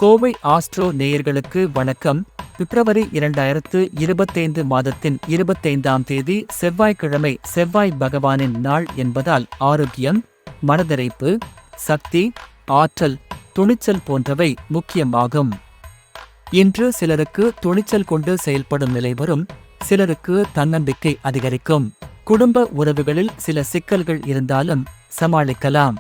Kovai astro நேயர்களுக்கு வணக்கம். பிப்ரவரி 2025 மாதத்தின் 25ஆம் தேதி செவ்வாய்க்கிழமை. செவ்வாய் பகவானின் நாள் என்பதால் ஆரோக்கியம், மனதிறைப்பு, சக்தி, ஆற்றல், துணிச்சல் போன்றவை முக்கியமாகும். இன்று சிலருக்கு துணிச்சல் கொண்டு செயல்படும் நிலை வரும், சிலருக்கு தன்னம்பிக்கை அதிகரிக்கும். குடும்ப உறவுகளில் சில சிக்கல்கள் இருந்தாலும் சமாளிக்கலாம்.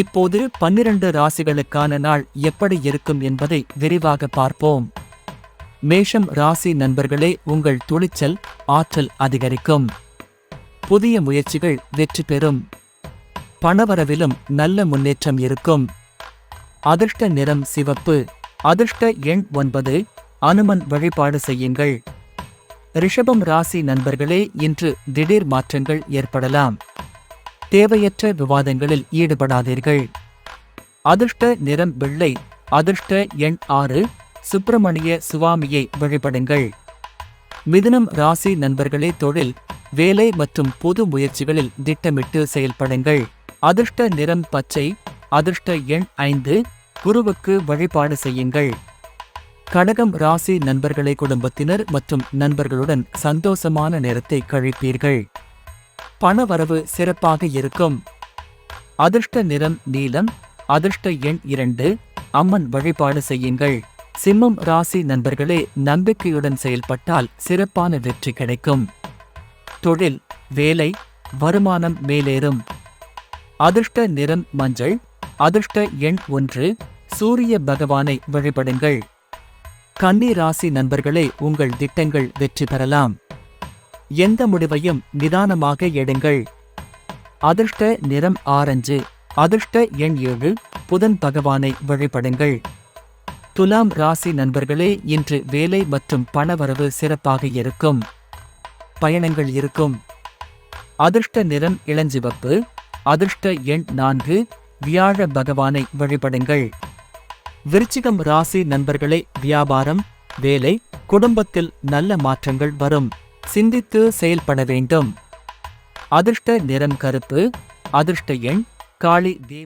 இப்போது 12 ராசிகளுக்கான நாள் எப்படி இருக்கும் என்பதை விரிவாக பார்ப்போம். மேஷம் ராசி நண்பர்களே, உங்கள் துணிச்சல், ஆற்றல் அதிகரிக்கும். புதிய முயற்சிகள் வெற்றி பெறும். பணவரவிலும் நல்ல முன்னேற்றம் இருக்கும். அதிர்ஷ்ட நிறம் சிவப்பு. அதிர்ஷ்ட எண் 9. அனுமன் வழிபாடு செய்யுங்கள். ரிஷபம் ராசி நண்பர்களே, இன்று திடீர் மாற்றங்கள் ஏற்படலாம். தேவையற்ற விவாதங்களில் ஈடுபடாதீர்கள். அதிர்ஷ்ட நிறம் வெள்ளை. அதிர்ஷ்ட எண் 6. சுப்பிரமணிய சுவாமியை வழிபடுங்கள். மிதுனம் ராசி நண்பர்களே, தொழில், வேலை மற்றும் பொது முயற்சிகளில் திட்டமிட்டு செயல்படுங்கள். அதிர்ஷ்ட நிறம் பச்சை. அதிர்ஷ்ட எண் 5. குருவுக்கு வழிபாடு செய்யுங்கள். கடகம் ராசி நண்பர்களே, குடும்பத்தினர் மற்றும் நண்பர்களுடன் சந்தோஷமான நேரத்தை கழிப்பீர்கள். பணவரவு சிறப்பாக இருக்கும். அதிர்ஷ்ட நிறம் நீலம். அதிர்ஷ்ட எண் 2. அம்மன் வழிபாடு செய்யுங்கள். சிம்மம் ராசி நண்பர்களே, நம்பிக்கையுடன் செயல்பட்டால் சிறப்பான வெற்றி கிடைக்கும். தொழில், வேலை, வருமானம் மேலேறும். அதிர்ஷ்ட நிறம் மஞ்சள். அதிர்ஷ்ட எண் 1. சூரிய பகவானை வழிபடுங்கள். கன்னி ராசி நண்பர்களே, உங்கள் திட்டங்கள் வெற்றி பெறலாம். எந்த முடிவையும் நிதானமாக எடுங்கள். அதிர்ஷ்ட நிறம் ஆரஞ்சு. அதிர்ஷ்ட எண் 7. புதன் பகவானை வழிபடுங்கள். துலாம் ராசி நண்பர்களே, இன்று வேலை மற்றும் பணவரவு சிறப்பாக இருக்கும். பயணங்கள் இருக்கும். அதிர்ஷ்ட நிறம் இளஞ்சிவப்பு. அதிர்ஷ்ட எண் 4. வியாழ பகவானை வழிபடுங்கள். விருச்சிகம் ராசி நண்பர்களே, வியாபாரம், வேலை, குடும்பத்தில் நல்ல மாற்றங்கள் வரும். சிந்தித்து செயல்பட வேண்டும். அதிர்ஷ்ட நிறம் கருப்பு. அதிர்ஷ்ட எண் காளி தேவி.